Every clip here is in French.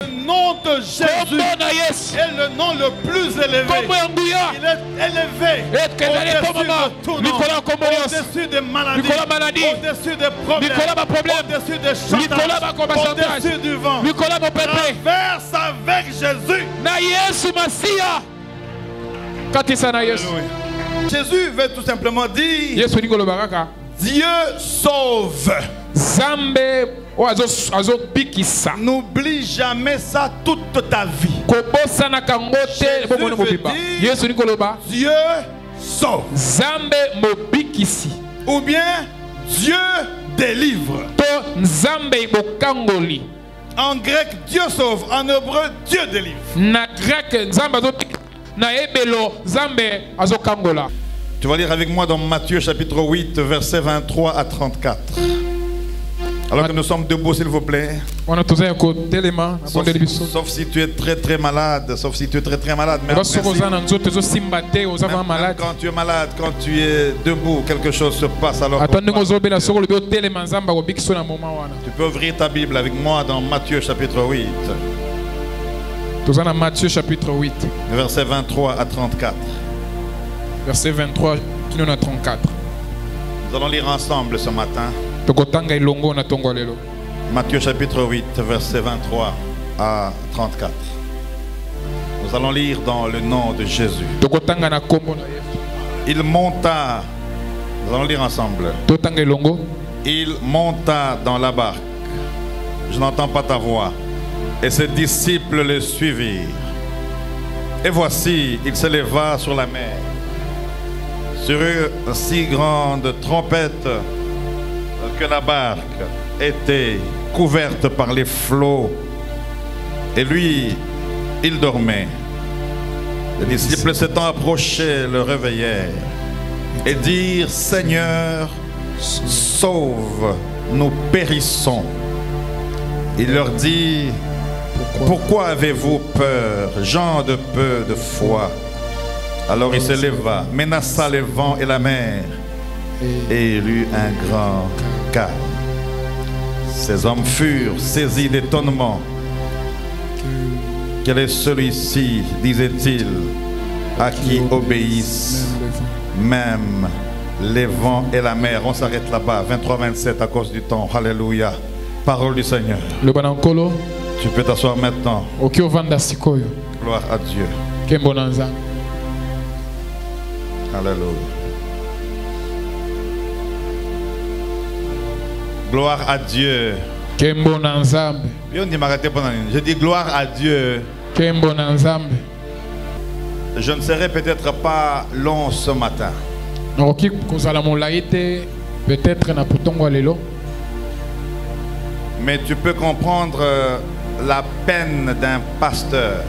Le nom de Jésus est le nom le plus élevé. Il est élevé au-dessus de tout nom, au-dessus des maladies, au-dessus des problèmes, au-dessus des chantages, au-dessus du vent. Traverse avec Jésus. Jésus veut tout simplement dire Dieu sauve. N'oublie jamais ça toute ta vie. Jésus veut dire Dieu sauve. Ou bien Dieu délivre. En grec, Dieu sauve. En hébreu, Dieu délivre. Tu vas lire avec moi dans Matthieu chapitre 8, versets 23 à 34. Alors que nous sommes debout, s'il vous plaît. Sauf si tu es très malade. Sauf si tu es très malade. Même quand tu es malade, quand tu es debout, quelque chose se passe. Alors tu peux ouvrir ta Bible avec moi dans Matthieu chapitre 8. Matthieu chapitre 8. Versets 23 à 34. Verset 23 à 34. Nous allons lire ensemble ce matin. Matthieu chapitre 8, verset 23 à 34. Nous allons lire dans le nom de Jésus. Il monta, nous allons lire ensemble. Il monta dans la barque. Je n'entends pas ta voix. Et ses disciples le suivirent. Et voici, il s'éleva sur la mer, sur une si grande trompette que la barque était couverte par les flots. Et lui, il dormait. Les disciples s'étant approchés le réveillèrent et dirent: Seigneur, sauve, nous périssons. Il leur dit: pourquoi avez-vous peur, gens de peu de foi? Alors il se leva, menaça les vents et la mer, et il eut un grand calme. Ces hommes furent saisis d'étonnement. Quel est celui-ci, disait-il, à qui obéissent même les vents et la mer? On s'arrête là-bas, 23-27 à cause du temps. Alléluia. Parole du Seigneur. Tu peux t'asseoir maintenant. Gloire à Dieu. Alléluia. Gloire à Dieu. Je dis gloire à Dieu. Je ne serai peut-être pas long ce matin. Mais tu peux comprendre la peine d'un pasteur.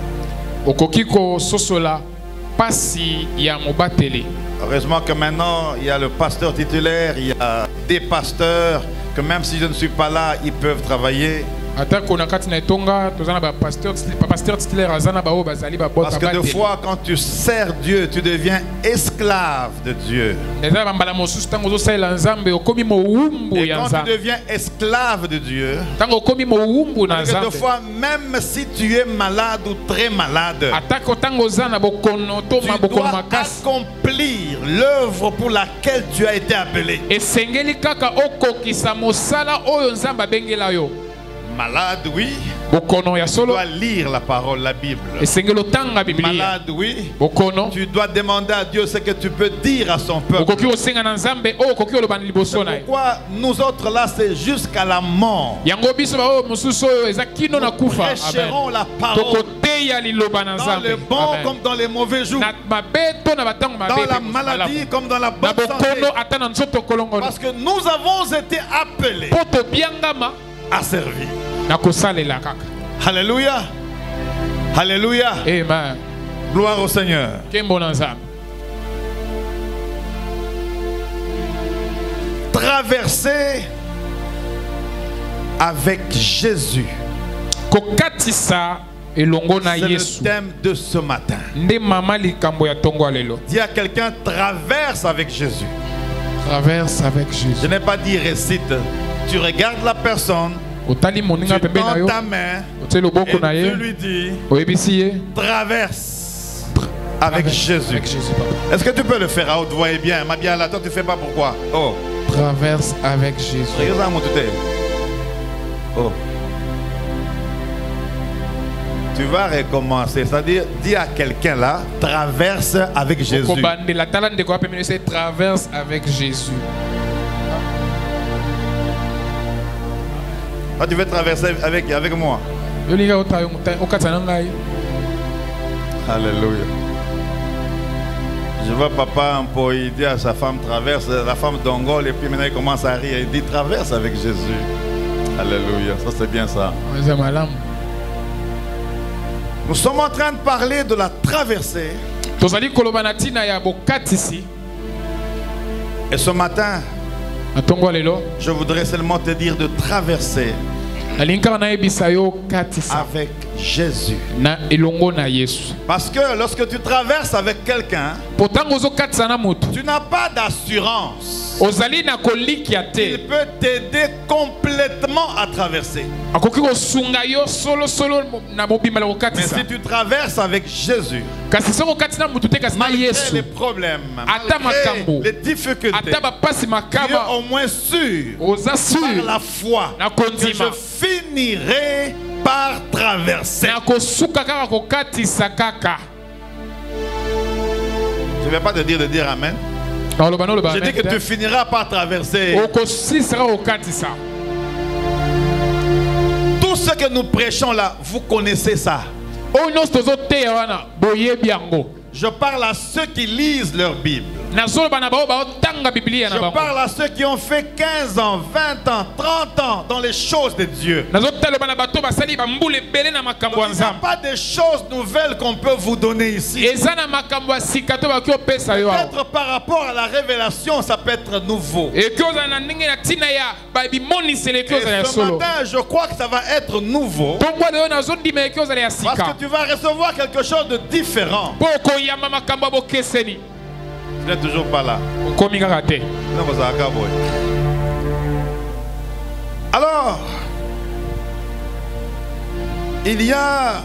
Heureusement que maintenant il y a le pasteur titulaire, il y a des pasteurs que même si je ne suis pas là, ils peuvent travailler. Parce que des fois, quand tu sers Dieu, tu deviens esclave de Dieu. Et quand tu deviens esclave de Dieu, des fois, même si tu es malade ou très malade, tu dois accomplir l'œuvre pour laquelle tu as été appelé. Malade, oui. Tu dois lire la parole, la Bible. Malade, oui. Tu dois demander à Dieu ce que tu peux dire à son peuple. Pourquoi nous autres là, c'est jusqu'à la mort. Nous prêcherons la parole dans les bons comme dans les mauvais jours, dans la maladie comme dans la bonne santé, parce que nous avons été appelés à servir. Alléluia. Alléluia. Amen. Gloire au Seigneur. Traverser avec Jésus. C'est le thème de ce matin. Dis à quelqu'un: traverse avec Jésus. Traverse avec Jésus. Je n'ai pas dit récite. Tu regardes la personne tends ta main et tu lui dis, traverse avec Jésus. Est-ce que tu peux le faire à haute voix? Et bien, ma bien là, toi tu fais pas pourquoi? Oh. Traverse avec Jésus. Oh. Tu vas recommencer, c'est-à-dire, dis à quelqu'un là, traverse avec Jésus. Traverse avec Jésus. Ah, tu veux traverser avec moi? Alléluia. Je vois papa il dit à sa femme traverse, la femme d'Ongol, et puis maintenant il commence à rire, il dit traverse avec Jésus. Alléluia, ça c'est bien ça. Nous sommes en train de parler de la traversée. Et ce matin, je voudrais seulement te dire de traverser avec Jésus. Parce que lorsque tu traverses avec quelqu'un, tu n'as pas d'assurance. Il peut t'aider complètement à traverser. Mais si tu traverses avec Jésus, malgré les problèmes, malgré les difficultés, tu es au moins sûr par la foi que je finirai par traverser. Je ne vais pas te dire de dire Amen. Je dis que tu finiras par traverser. Tout ce que nous prêchons là, vous connaissez ça. Je parle à ceux qui lisent leur Bible. Je parle à ceux qui ont fait 15 ans, 20 ans, 30 ans dans les choses de Dieu. Il n'y a pas de choses nouvelles qu'on peut vous donner ici. Peut-être par rapport à la révélation, ça peut être nouveau. Et ce matin, je crois que ça va être nouveau. Parce que tu vas recevoir quelque chose de différent. Tu n'es toujours pas là. Alors, il y a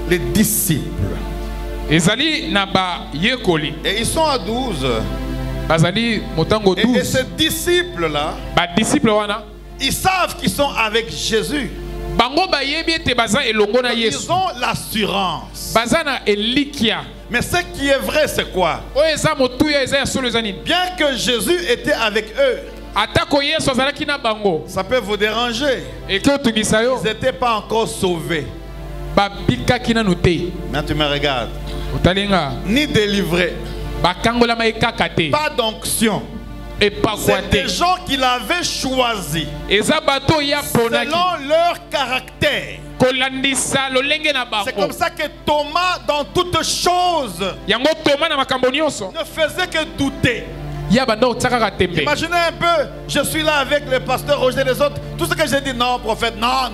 les disciples. Et ils sont à 12. Et ces disciples-là, ils savent qu'ils sont avec Jésus. Ils ont l'assurance. Mais ce qui est vrai, c'est quoi? Bien que Jésus était avec eux, ça peut vous déranger. Ils n'étaient pas encore sauvés. Mais tu me regardes. Ni délivrés. Pas d'onction. C'est des gens qu'il avait choisis selon leur caractère. C'est comme ça que Thomas, dans toutes choses, ne faisait que douter. Imaginez un peu, je suis là avec le pasteur Roger et les autres. Tout ce que j'ai dit, non, prophète, non.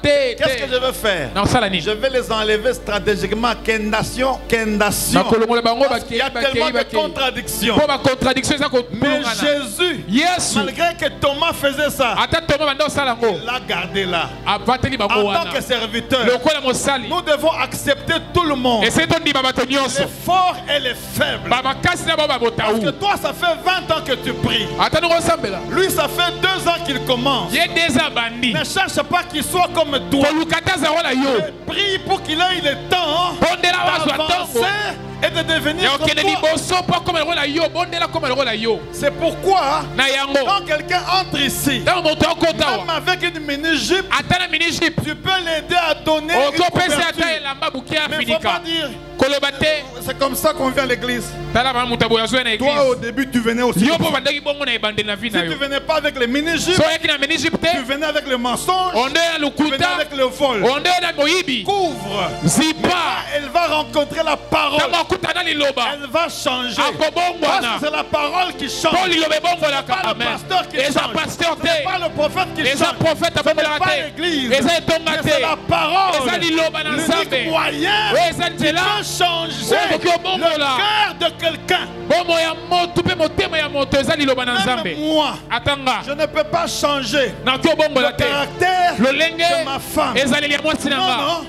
Qu'est-ce que je veux faire? Je vais les enlever stratégiquement. Kendation. Parce qu'il y a tellement de contradictions. Mais Jésus, malgré que Thomas faisait ça, il l'a gardé là. En tant que serviteur, nous devons accepter tout le monde. Les forts et les faibles. Parce que toi, ça fait 20 ans que tu pries. Lui, ça fait 2 ans qu'il commence. Ne cherche pas qu'il soit comme toi. Prie pour qu'il ait le temps d'avancer et de devenir comme toi. C'est pourquoi quand quelqu'un entre ici, même avec une mini-jupe, tu peux l'aider à donner une couverture. Mais il ne faut pas dire c'est comme ça qu'on vient à l'église. Toi au début tu venais aussi. Si tu ne venais pas avec les mini-jupes, tu venais avec le mensonge, tu venais avec le vol. Couvre. Elle va rencontrer la parole. Elle va changer. Parce que c'est la parole qui change. Ce n'est pas le pasteur qui change. Ce n'est pas le prophète qui change. Ce n'est pas l'église. Mais c'est la parole. L'unique moyen qui peut changer le cœur de quelqu'un. Même moi, je ne peux pas changer le caractère de ma femme. Non.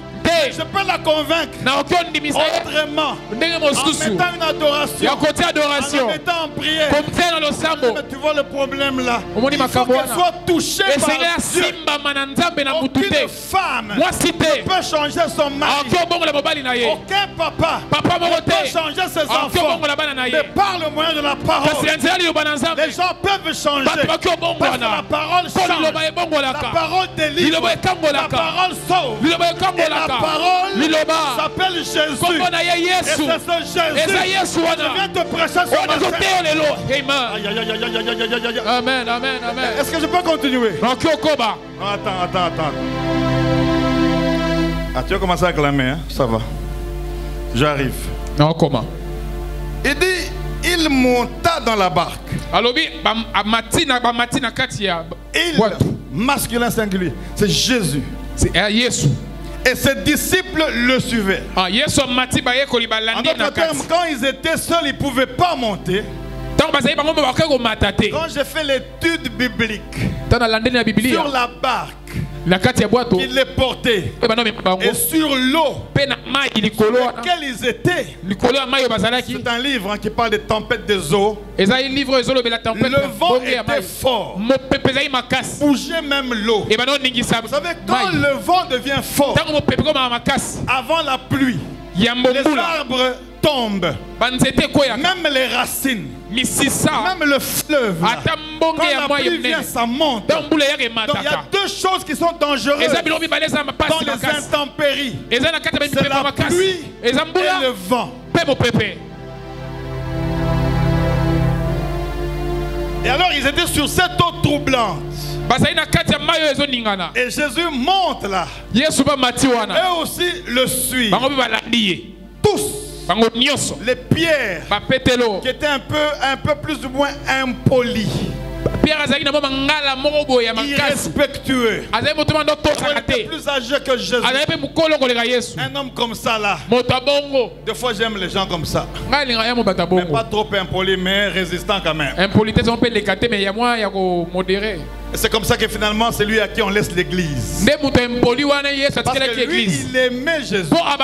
Je peux la convaincre autrement, en mettant une adoration, en mettant en prière. Mais tu vois le problème là, il faut qu'elle soit touchée par Dieu. Aucune femme ne peut changer son mari. Aucun papa ne peut changer ses enfants. Mais par le moyen de la parole, les gens peuvent changer. Parce que la parole change, la parole délivre, la parole sauve. Et la parole s'appelle Jésus. Et c'est ce Jésus je viens te prêcher sur ma terre. Amen, amen, amen. Est-ce que je peux continuer? Attends. Ah, tu as commencé à clamer, hein? Ça va. J'arrive. Non, comment? Il dit, il monta dans la barque. Il, masculin singulier, c'est Jésus. C'est Jésus. Et ses disciples le suivaient. En d'autres termes, quand ils étaient seuls, ils ne pouvaient pas monter. Quand j'ai fait l'étude biblique sur la barque, il les portait, et sur l'eau sur laquelle ils étaient, c'est un livre qui parle des tempêtes des eaux. Le vent était fort, bougeait même l'eau. Vous savez, quand le vent devient fort, avant la pluie, les arbres tombent, même les racines, même le fleuve. Quand la pluie vient, ça monte. Donc il y a deux choses qui sont dangereuses dans les intempéries. C'est la pluie et le vent. Et alors ils étaient sur cette eau troublante. Et Jésus monte là. Eux aussi le suivent. Tous. Les pierres qui étaient un peu plus ou moins impolis, irrespectueux, était plus âgé que Jésus. Un homme comme ça là. Des fois j'aime les gens comme ça, mais pas trop impoli, mais résistant quand même. C'est comme ça que finalement c'est lui à qui on laisse l'église. Parce que lui il aimait Jésus. À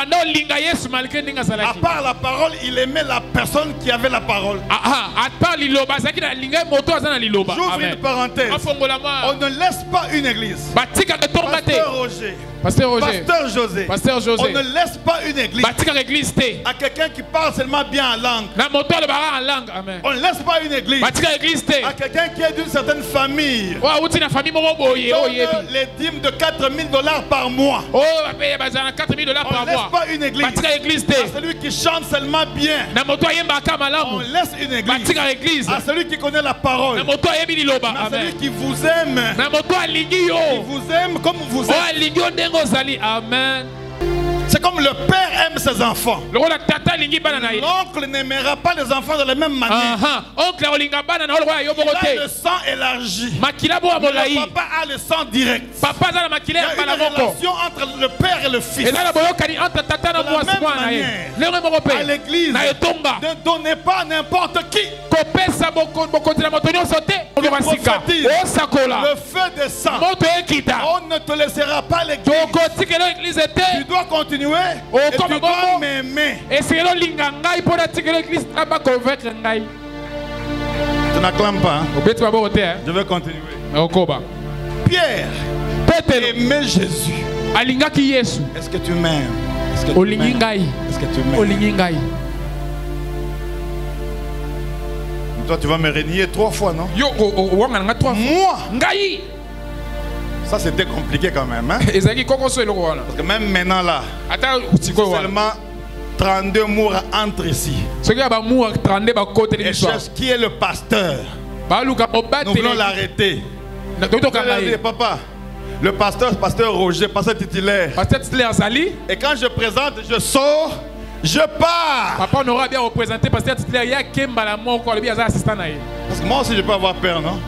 part la parole, il aimait la personne qui avait la parole. J'ouvre une parenthèse. On ne laisse pas une église. Pasteur José. On ne laisse pas une église à quelqu'un qui parle seulement bien en langue. On ne laisse pas une église à quelqu'un qui est d'une certaine famille. Donne les dîmes de $4,000 par mois. On ne laisse pas une église à celui qui chante seulement bien. On laisse une église à celui qui connaît la parole. À celui qui vous aime. Qui vous aime comme vous êtes. Amen. C'est comme le père aime ses enfants. L'oncle n'aimera pas les enfants de la même manière. Il a le sang élargi. Le papa a le sang direct. Il y a une relation entre le père et le fils. De la même manière, à l'église, ne donnez pas à n'importe qui. Le feu descend. On ne te laissera pas l'église. Tu dois continuer et tu dois m'aimer. Tu n'acclames pas, hein? Je vais continuer. Pierre aimait Jésus. Est-ce que tu m'aimes? Est-ce que tu m'aimes? Est-ce que tu m'aimes? Toi tu vas me renier 3 fois, non? Moi? Ça c'était compliqué quand même, hein? Parce que même maintenant là, seulement 32 mots entre ici. Et cherche qui est le pasteur. Nous voulons l'arrêter. Papa, le pasteur Roger, pasteur titulaire. Et quand je présente, je sors, je pars. Papa on aura bien représenté pasteur titulaire. Parce que moi aussi je peux avoir peur, non?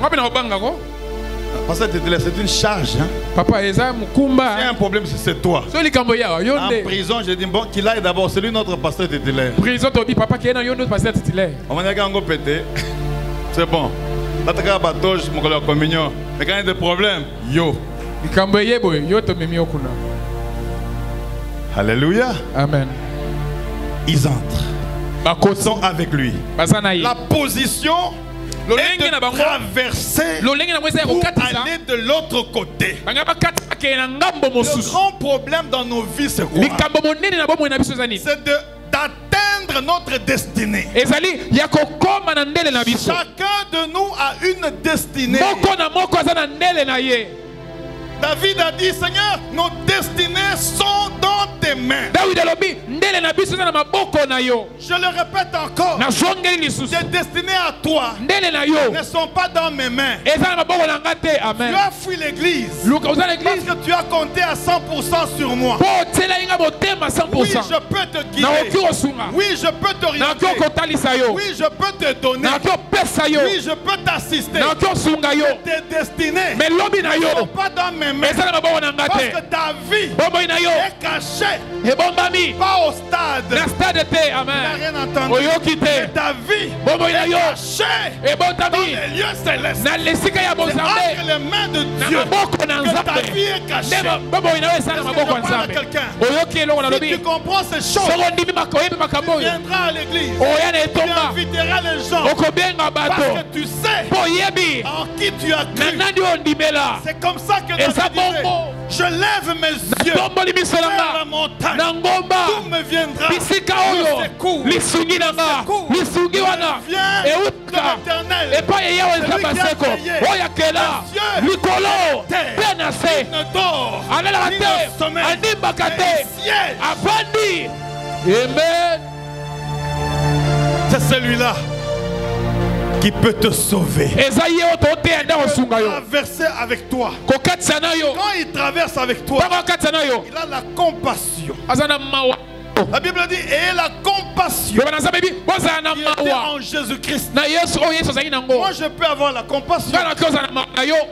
Pasteur Tétélé, c'est une charge. Hein? Papa, il y a un problème, c'est toi. En prison, je dis bon, qu'il aille d'abord, c'est lui notre pasteur titulaire. Prison, tu dis papa qui est notre pasteur titulaire. On m'a dit qu'on pété. C'est bon. Là, tu as mon communion. Mais quand il y a des problèmes, yo. Alléluia. Amen. Ils entrent. Ils sont avec lui. La position est de traverser pour aller de l'autre côté. Le grand problème dans nos vies, c'est quoi? C'est d'atteindre notre destinée. Chacun de nous a une destinée. David a dit, Seigneur, nos destinées sont dans tes mains. Je le répète encore. Tes destinées à toi ne sont pas dans mes mains. Tu as fui l'église parce que tu as compté à 100% sur moi. Oui, je peux te guider. Oui, je peux t'orienter. Oui, je peux te donner. Oui, je peux t'assister. Tes destinées ne sont pas dans mes mains. Parce que ta vie est cachée. Pas au stade. Il n'a rien entendu. Mais ta vie est cachée dans les lieux célestes. C'est entre les mains de Dieu que ta vie est cachée. Est-ce que je parle à quelqu'un? Si tu comprends ces choses, tu viendras à l'église. Tu inviteras les gens. Parce que tu sais en qui tu as cru. C'est comme ça que David disait, je lève mes yeux vers la montagne. D'où me viendra le secours? Le secours vient de l'Éternel. Celui qui a créé les cieux, la terre, il ne dort, ni ne sommeille, mais il siège. Amen. C'est celui-là qui peut te sauver. Traverser avec toi. Quand il traverse avec toi, il a la compassion. La Bible dit, et la compassion qui était en Jésus-Christ. Moi, je peux avoir la compassion,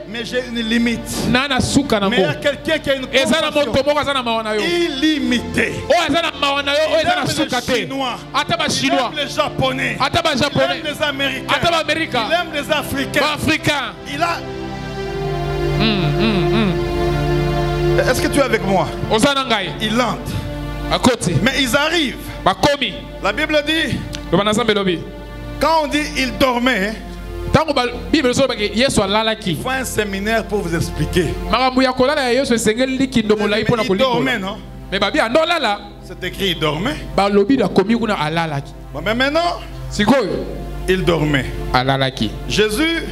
mais j'ai une limite. Mais il y a quelqu'un qui a une compassion illimitée. Il aime les Chinois, il aime les Japonais, il aime les Américains, il aime les Africains. Il a... Est-ce que tu es avec moi? Il entre. Mais ils arrivent. La Bible dit, quand on dit il dormait, il faut un séminaire pour vous expliquer. Il dormait, non? C'est écrit il dormait. Mais maintenant, il dormait. Jésus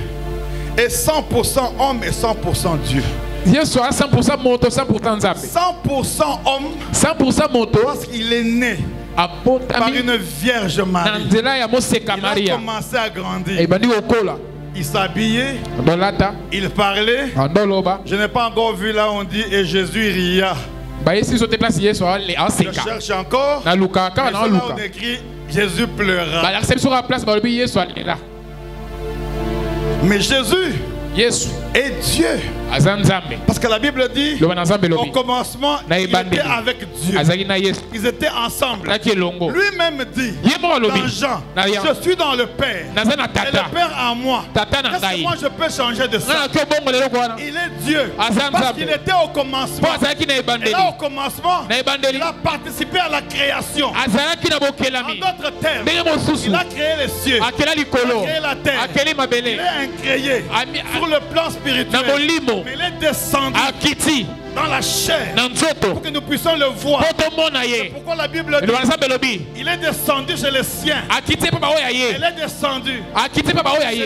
est 100% homme et 100% Dieu. 100% homme, 100% moto, parce qu'il est né par une vierge Marie. Il a commencé à grandir. Il s'habillait, il parlait. Je n'ai pas encore vu là où on dit et Jésus ria. Je cherche encore. Mais là on écrit Jésus pleura. Mais Jésus est Dieu. Parce que la Bible dit au commencement il était avec Dieu. Ils étaient ensemble. Lui-même dit dans Jean, je suis dans le Père et le Père en moi. Qu'est-ce que moi je peux changer de ça? Il est Dieu parce qu'il était au commencement. Et là au commencement il a participé à la création. En d'autres termes, il a créé les cieux, il a créé la terre, il est incréé sur le plan spirituel. Mais il est descendu dans la chair pour que nous puissions le voir. C'est pourquoi la Bible dit il est descendu chez les siens. Il est descendu chez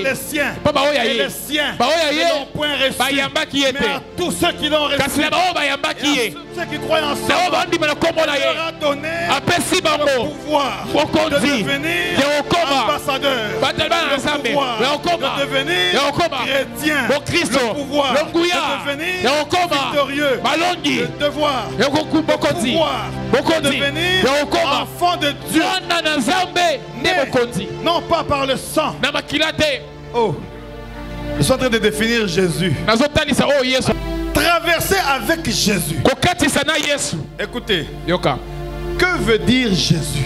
les siens. Et les siens ne l'ont point reçu. Mais à tous ceux qui l'ont reçu, et à tous ceux qui croient en son nom, il leur a donné le pouvoir de devenir ambassadeurs, le pouvoir de devenir chrétien, le pouvoir de devenir victorieux, le devoir, le pouvoir de devenir enfant de Dieu, né, non pas par le sang. Oh. Je suis en train de définir Jésus. Traverser avec Jésus. Écoutez. Que veut dire Jésus?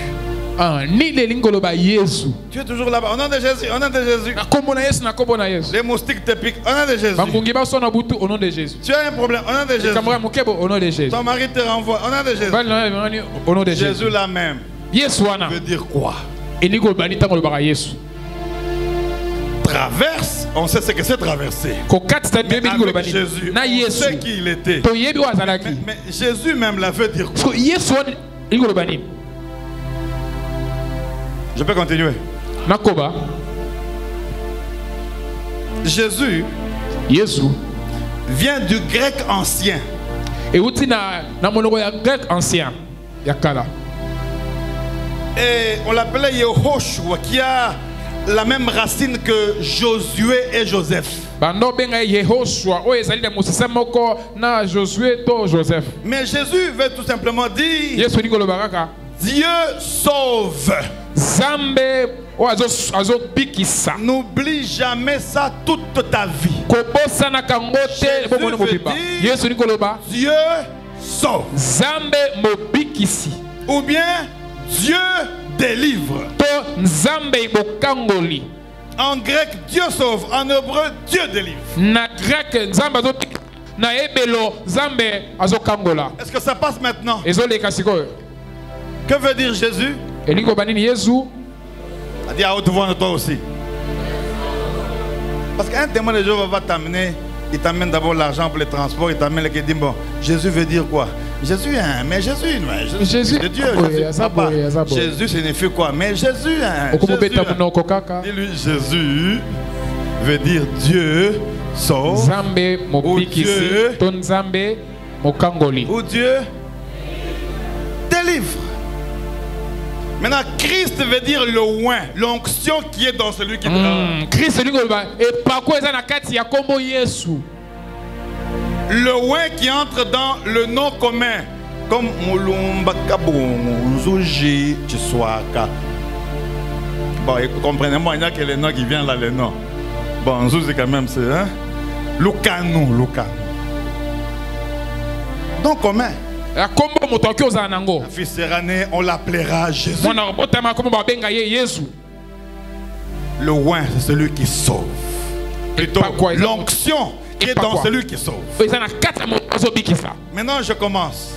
Tu es toujours là-bas. Au nom de Jésus. Au nom de Jésus. Les moustiques te piquent. Au nom de Jésus. Tu as un problème. Au nom de Jésus. Ton mari te renvoie. Au nom de Jésus. Jésus là même. Veut dire quoi? Traverse, on sait ce que c'est traverser. Mais avec Jésus, on sait qui il était. Mais Jésus même la veut dire quoi? Je peux continuer. Jésus vient du grec ancien. Et on l'appelait Yehoshua, qui a la même racine que Josué et Joseph. Mais Jésus veut tout simplement dire Dieu sauve. N'oublie jamais ça toute ta vie. Jésus veut dire Dieu sauve. Ou bien Dieu délivre. En grec, Dieu sauve. En hébreu, Dieu délivre. Est-ce que ça passe maintenant? Que veut dire Jésus? A dit à haute voix de toi aussi. Parce qu'un témoin de Jéhovah va t'amener. Il t'amène d'abord l'argent pour les transports. Il t'amène le dit bon, Jésus veut dire quoi? Jésus, hein, mais Jésus c'est Dieu. Jésus signifie quoi? Mais Jésus, hein, dis-lui, Jésus veut dire Dieu sauve. Ou Dieu délivre. Maintenant, Christ veut dire le oint, l'onction qui est dans celui qui Christ le oint qui entre dans le nom commun, comme Moulumba Kabon, Zouji, Chiswaka. Bon, comprenez-moi, il n'y a que les noms qui viennent là, les noms. Bon, Zouzi quand même, c'est hein? Lukanou. Donc commun. La fille Sérané, on l'appellera Jésus. Le oint, c'est celui qui sauve. Plutôt l'onction qui est dans celui qui sauve. Maintenant, je commence.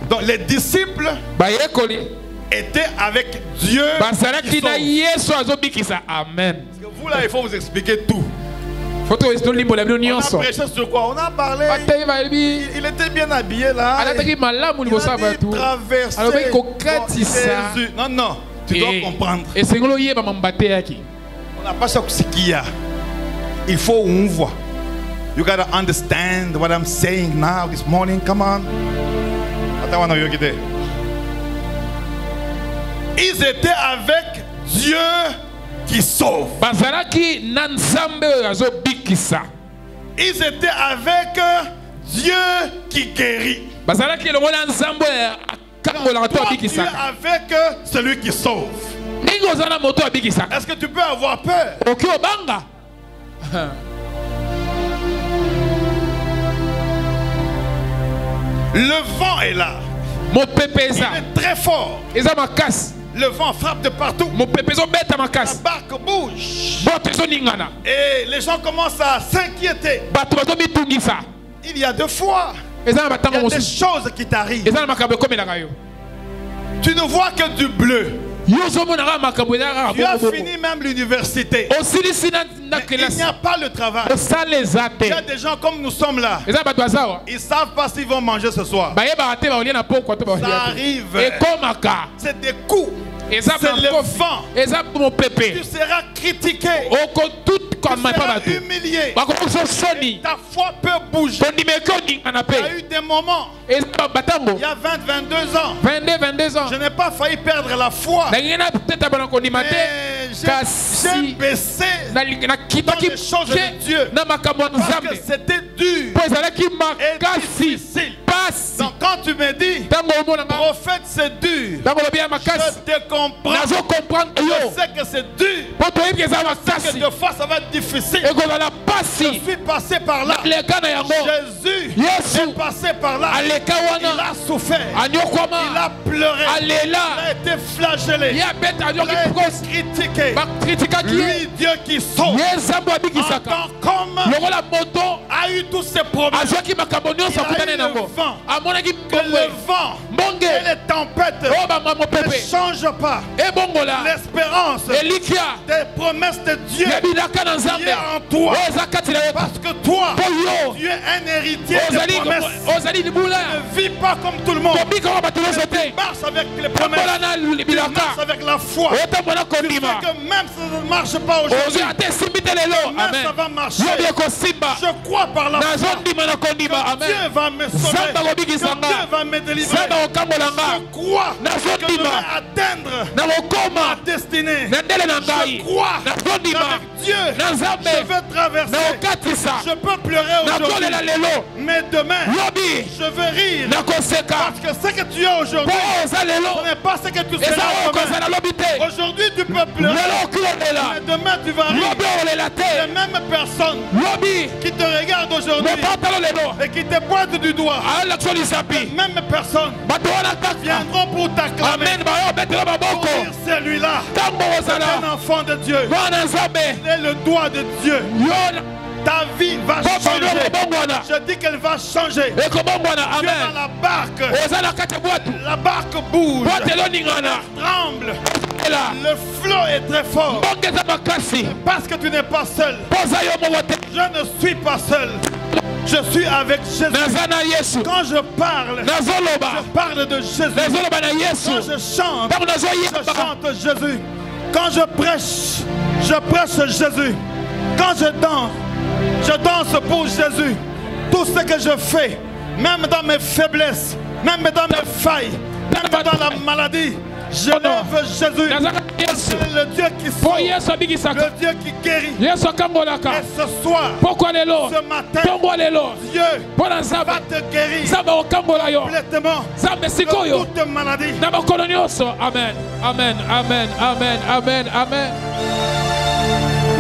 Donc, les disciples étaient avec Dieu qui sauve. Amen. Parce que vous là, il faut vous expliquer tout. On a prêché sur quoi? On a parlé. Il était bien habillé là. Il a dit traverser. Jésus. Non, tu dois comprendre. On n'a pas ce qu'il y a. Il faut on voit. You gotta understand what I'm saying now this morning. Come on. Ils étaient avec Dieu qui sauve. Ils étaient avec Dieu qui guérit. Toi, tu es avec celui qui sauve. Est-ce que tu peux avoir peur? Le vent est là. Il est très fort. Le vent frappe de partout. La barque bouge. Et les gens commencent à s'inquiéter. Il y a deux fois. Il y a des choses qui t'arrivent. Tu ne vois que du bleu. Tu as fini même l'université. Il n'y a pas le travail. Il y a des gens comme nous sommes là. Ils ne savent pas s'ils vont manger ce soir. Ça arrive. C'est des coups. C'est le vent. Tu seras critiqué. Tu seras humilié. Ta foi peut bouger. Il y a eu des moments. Il y a 22 ans. Je n'ai pas failli perdre la foi. Mais j'ai baissé dans les choses de Dieu. Parce que c'était dur et difficile. Donc quand tu me dis, prophète c'est dur, je te comprends. Je sais que c'est dur. que deux fois ça va être difficile. Je suis passé par là. Jésus est passé par là. Il a souffert. Il a pleuré. Il a été flagellé. Il a été critiqué. Lui, Dieu qui sauve. En tant qu'homme, a eu tous ces problèmes. Il a eu le vent. Que le vent et les tempêtes ne changent pas l'espérance des promesses de Dieu qui est en toi. Parce que toi, tu es un héritier des promesses. Tu ne vis pas comme tout le monde. Tu marches avec les promesses. Tu marches avec la foi. Tu sais que même si ça ne marche pas aujourd'hui, même ça va marcher. Je crois par la foi que Dieu va me sauver, que Dieu va me délivrer. Je crois que je vais atteindre ma destinée. Je crois qu'avec Dieu, je vais traverser. Je peux pleurer aujourd'hui, mais demain, je vais rire. Parce que ce que tu as aujourd'hui, ce n'est pas ce que tu seras demain. Aujourd'hui, tu peux pleurer, mais demain, tu vas rire. Les mêmes personnes qui te regardent aujourd'hui et qui te pointent du doigt, les mêmes personnes viendront pour t'acclamer, pour dire celui-là c'est un enfant de Dieu. Il est le doigt de Dieu. Ta vie va changer. Je dis qu'elle va changer. Tu es dans la barque. La barque bouge. Elle tremble. Le flot est très fort. Parce que tu n'es pas seul. Je ne suis pas seul. Je suis avec Jésus. Quand je parle de Jésus. Quand je chante Jésus. Quand je prêche Jésus. Quand je danse pour Jésus. Tout ce que je fais, même dans mes faiblesses, même dans mes failles, même dans la maladie, je lève Jésus. Le Dieu qui sauve, le Dieu qui guérit. Et ce soir, ce matin, Dieu va te guérir complètement de toute maladie. Amen, amen, amen, amen, amen, amen.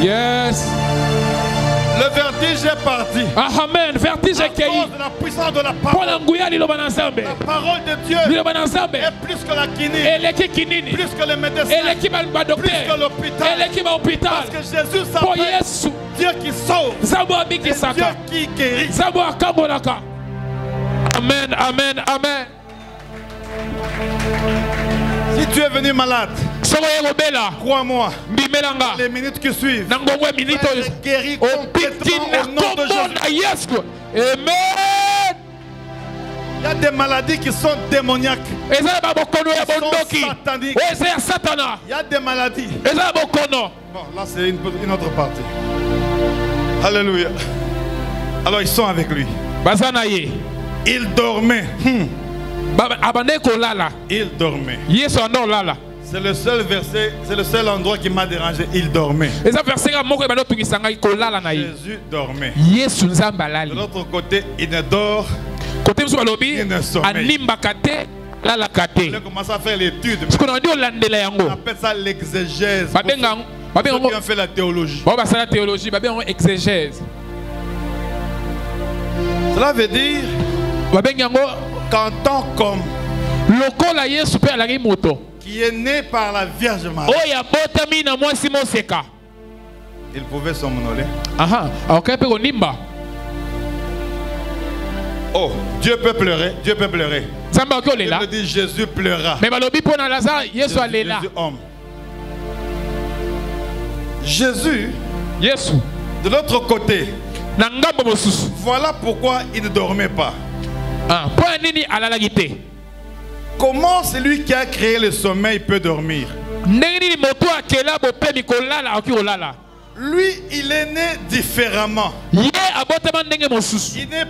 Yes. Le vertige est parti. Amen. Vertige est parti. La puissance de la parole. La parole de Dieu est plus que la quinine, plus que les médecins, plus que l'hôpital. Parce que Jésus s'appelle Dieu qui sauve, et Dieu qui guérit. Amen, amen, amen. Si tu es venu malade, crois-moi, les minutes qui suivent, guéri complètement au nom de Jésus. Amen. Il y a des maladies qui sont démoniaques, qui sont sataniques. Il y a des maladies. Bon, là c'est une autre partie. Alléluia. Alors ils sont avec lui. Il dormait. Il dormait. C'est le seul verset, c'est le seul endroit qui m'a dérangé. Il dormait. Jésus dormait. De l'autre côté, il ne dort. Il ne sommeille. Il a commencé à faire l'étude. On appelle ça l'exégèse. Ceux qui ont fait la théologie. Cela veut dire qu'en tant qu'homme qui est né par la Vierge Marie, il pouvait somnoler. Oh, Dieu peut pleurer. Dieu peut pleurer. Il dit Jésus pleura. Jésus homme. Jésus, de l'autre côté, voilà pourquoi il ne dormait pas. Comment celui qui a créé le sommeil peut dormir? Lui, il est né différemment. Il n'est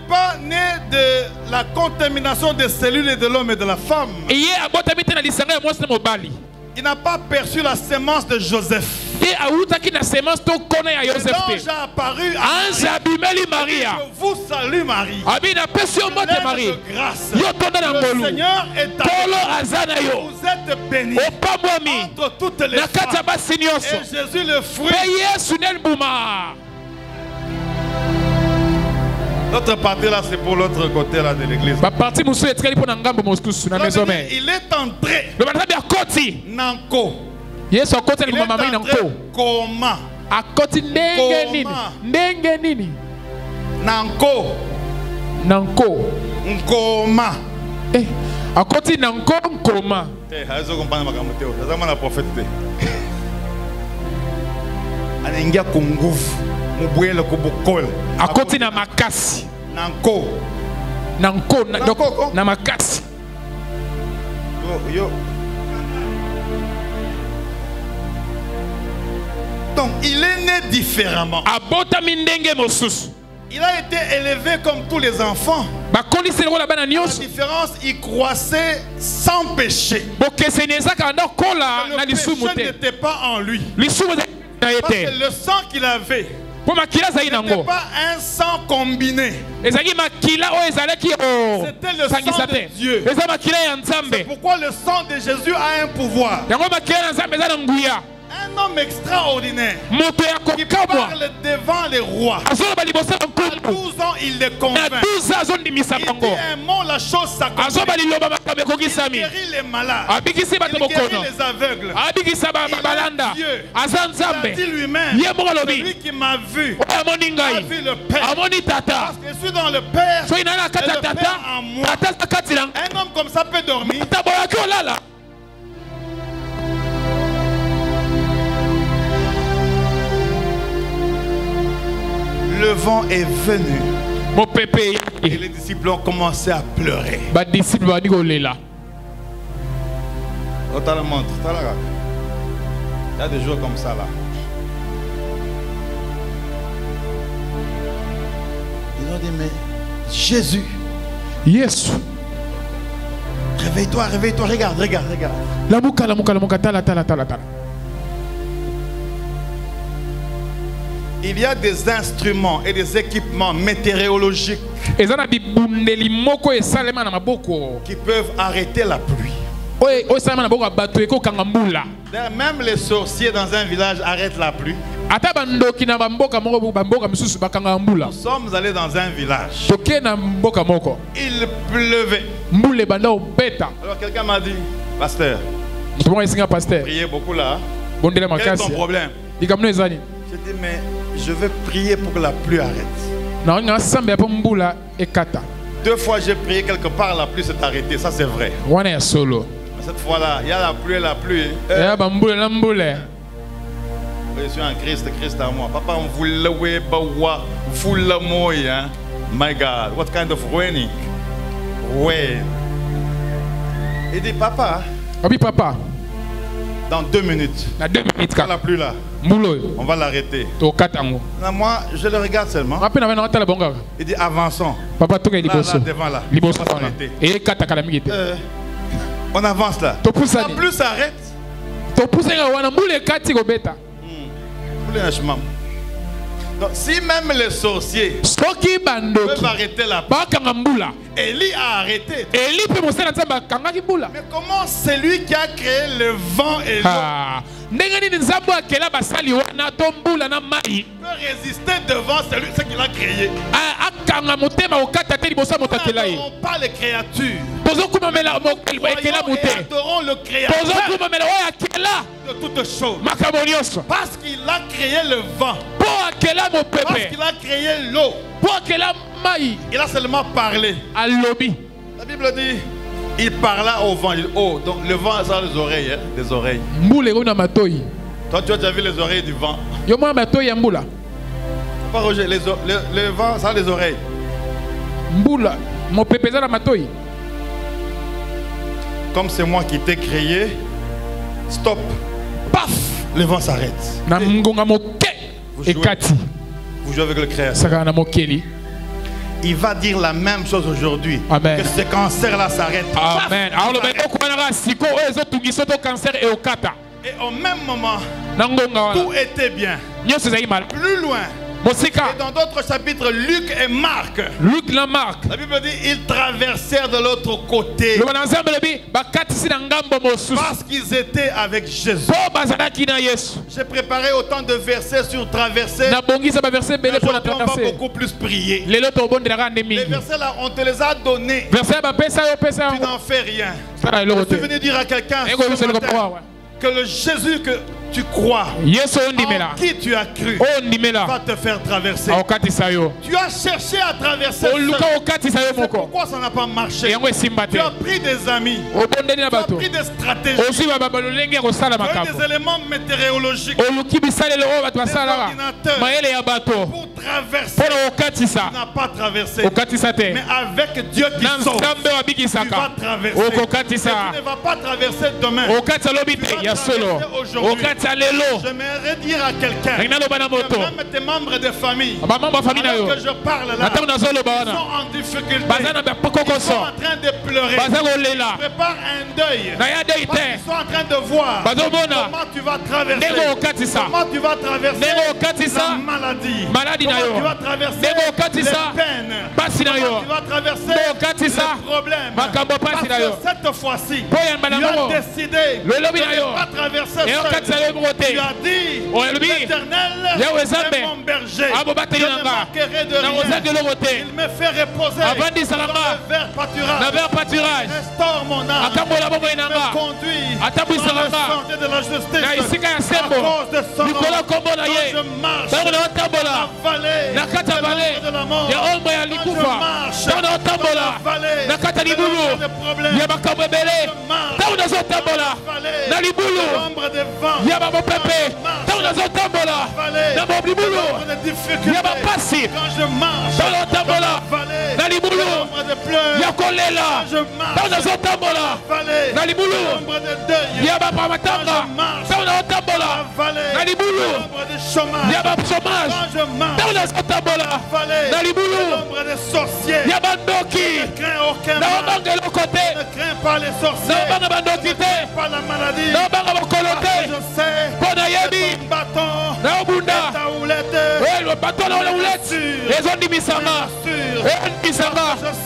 pas né de la contamination des cellules de l'homme et de la femme. il n'a pas perçu la sémence de Joseph. L'ange a apparu à Marie. Je vous salue Marie. Pleine de grâce. Le Seigneur est avec vous. Vous êtes bénie entre toutes les femmes. Et Jésus le fruit. L'autre partie là, c'est pour l'autre côté là de l'église. Il est entré. Nanko. Il est entré comment? Nanko. Nkoma. À côté Nanko Nkoma. La prophète. Anengia kunguvu. À côté na makasi. Nanko na makasi. Yo. Donc il est né différemment. Il a été élevé comme tous les enfants. La différence, il croissait sans péché. Le péché n'était pas en lui. Parce que le sang qu'il avait n'était pas un sang combiné. C'était le sang de Dieu. C'est pourquoi le sang de Jésus a un pouvoir. Un homme extraordinaire qui parle devant les rois. À 12 ans, il les convainc. Il dit un mot, la chose s'accomplit. Il guérit les malades. Il guérit les aveugles. Il est Dieu. Il a dit lui-même, celui qui m'a vu a vu le Père. Parce que je suis dans le Père et le Père en moi. Un homme comme ça peut dormir. Le vent est venu. Et les disciples ont commencé à pleurer. On t'a la montre. Il y a des jours comme ça là. Ils ont dit mais Jésus. Yes. Réveille-toi, regarde. La mouka, tala. Il y a des instruments et des équipements météorologiques qui peuvent arrêter la pluie. Même les sorciers dans un village arrêtent la pluie. Nous sommes allés dans un village. Il pleuvait. Alors quelqu'un m'a dit, pasteur, priez beaucoup là. Quel est ton problème? J'ai dit, mais je veux prier pour que la pluie arrête. 2 fois j'ai prié quelque part, la pluie s'est arrêtée, ça c'est vrai. Mais cette fois-là, il y a la pluie. Je suis en Christ à moi. Papa, on voulait my God, what kind of raining? Rain. Il dit, papa. Dans 2 minutes. La pluie là. On va l'arrêter. Moi, je le regarde seulement. Il dit avançons. Là, devant là. On avance là. La pluie s'arrête. Donc, si même les sorciers peuvent arrêter la pluie, Élie a arrêté. Mais comment celui qui a créé le vent et l'eau peut résister devant celui qu'il a créé? Nous n'adorons pas les créatures. Nous adorons le créateur de toutes choses. Parce qu'il a créé le vent. Parce qu'il a créé l'eau. Il a seulement parlé. La Bible dit, il parla au vent. Oh, donc le vent ça a les oreilles, hein, des oreilles. Toi, tu as déjà vu les oreilles du vent? Pas Roger, le vent ça a les oreilles. Comme c'est moi qui t'ai créé, stop, paf, le vent s'arrête. Vous jouez avec le créateur. il va dire la même chose aujourd'hui. Que ce cancer-là s'arrête. Amen. Et au même moment, tout était bien. Plus loin. Et dans d'autres chapitres, Luc et Marc, la Bible dit ils traversèrent de l'autre côté parce qu'ils étaient avec Jésus. J'ai préparé autant de versets sur traverser. On va beaucoup plus prier. Les versets là, on te les a donnés. Tu n'en fais rien. Je suis venu dire à quelqu'un que le Jésus que tu crois, en qui tu as cru, va te faire traverser. Tu as cherché à traverser seul. C'est pourquoi ça n'a pas marché. Tu as pris des amis, tu as pris des stratégies, tu as des éléments météorologiques, des ordinateurs pour traverser. Tu n'as pas traversé. Mais avec Dieu qui sauve, tu vas traverser. Tu ne vas pas traverser demain. Tu vas traverser aujourd'hui. J'aimerais dire à quelqu'un, même tes membres de famille, alors que je parle là, ils sont en difficulté, ils sont en train de pleurer, ils préparent un deuil, parce qu'ils sont en train de voir comment tu vas traverser, comment tu vas traverser la maladie, comment tu vas traverser les peines, comment tu vas traverser les problèmes, parce que cette fois-ci, tu as décidé de ne pas traverser seul. Tu as dit, l'Éternel est mon berger, je ne manquerai de rien. Il me fait reposer dans le vert pâturage. Restaure mon âme, me conduit dans le sentier de la justice à cause de son nom. Quand je marche dans la vallée de la mort, quand je marche dans la vallée de problèmes, je marche dans la vallée de l'ombre des vents, Yaba pepe, dans la zotambola, dans mon biboulou, Yaba passi, quand je marche dans la tambola, dans les boulous, Yakolela, dans la zotambola, dans les boulous, Yaba pamatanga, dans la tambola, dans les boulous, Yaba chômage, dans la zotambola, dans les boulous, Yaba doki, dans le côté, ne crains pas les sorciers, ne crains pas la maladie, je sais. Bâton, ta houlette, le bâton dans la houlette, les ondes d'Ibisama, je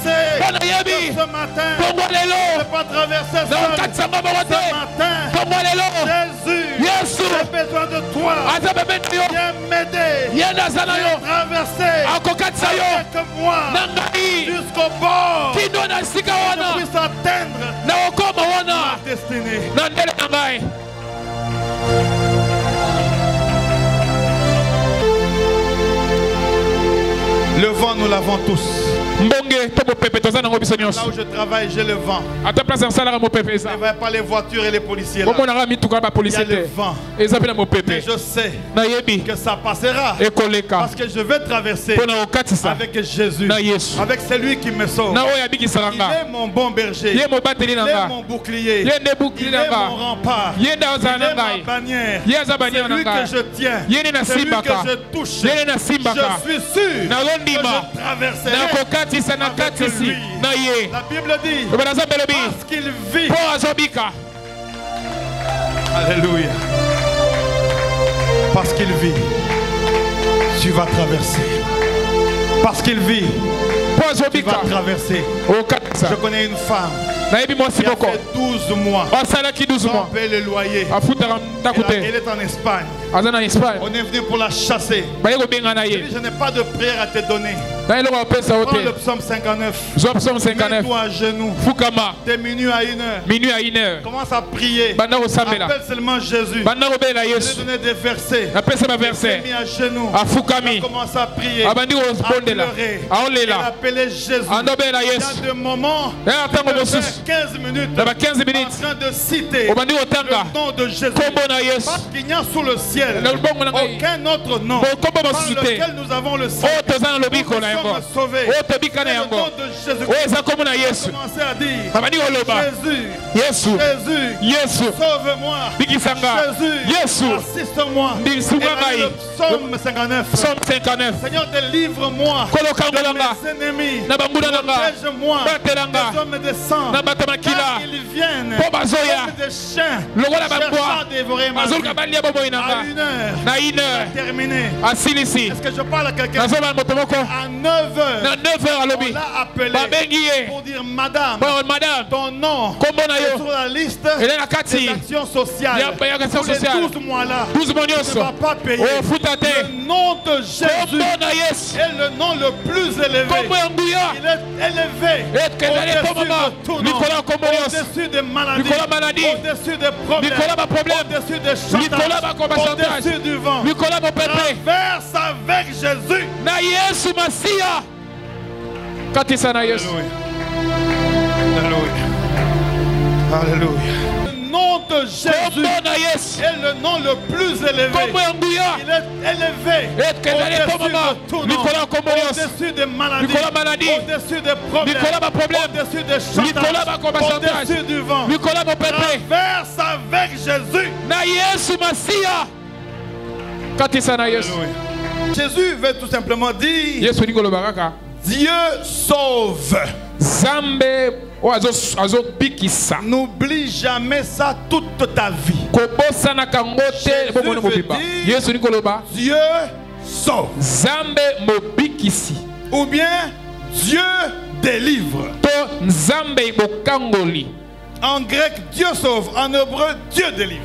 sais que ce matin, je ne peux pas traverser ce matin, Jésus, j'ai besoin de toi, viens m'aider, viens traverser avec moi jusqu'au bord, que je puisse atteindre ma destinée. Le vent, nous l'avons tous. Là où je travaille, j'ai le vent. Il n'y avait pas les voitures et les policiers là. Il y a le vent. Mais je sais que ça passera. Parce que je vais traverser avec Jésus. Avec celui qui me sauve. Il est mon bon berger. Il est mon bouclier. Il est mon rempart. Il est ma bannière. Celui que je tiens. Celui que je touche. Je suis sûr que je traverserai avec lui. La Bible dit parce qu'il vit. Alléluia. Parce qu'il vit, tu vas traverser. Parce qu'il vit, tu vas traverser. Je connais une femme qui a fait 12 mois sans payer le loyer. Elle est en Espagne. On est venu pour la chasser. Je n'ai pas de prière à te donner. Prends le psaume 59. Mets-toi à genoux. T'es minuit à 1h. Commence à prier. Appelle seulement Jésus. Je vais donner des versets. Il s'est mis à genoux. Commence à prier. À pleurer. Et appeler Jésus. Il y a des moments où je fais 15 minutes en train de citer le nom de Jésus. Parce qu'il n'y a sous le ciel aucun autre nom par lequel nous avons le salut. sommes sauvés. C'est le nom de Jésus-Christ. Commencez à dire Jésus, Jésus, sauve-moi. Jésus, assiste-moi. Le psaume 59. Seigneur, délivre-moi de mes ennemis. Protège-moi des hommes de sang. Car ils viennent comme des chiens cherchant à dévorer ma vie. À 1h, terminé. Est-ce que je parle à quelqu'un? À 9h, on l'a appelé pour dire Madame, ton nom est sur la liste des actions sociales. Pour les 12 mois-là, tu ne vas pas payer. Le nom de Jésus est le nom le plus élevé. Il est élevé au-dessus de tout nom, au-dessus des maladies, au-dessus des problèmes, au-dessus des chantages, au-dessus du vent. Traverse avec Jésus. Alléluia. Alléluia. Le nom de Jésus est le nom le plus élevé. Il est élevé au-dessus de tout nom, au-dessus des maladies, au-dessus des problèmes, au-dessus des chantages, au-dessus du vent. Traverse avec Jésus. Jésus veut tout simplement dire Dieu sauve. N'oublie jamais ça toute ta vie. Jésus veut dire Dieu sauve. Ou bien Dieu délivre. En grec, Dieu sauve. En hébreu, Dieu délivre.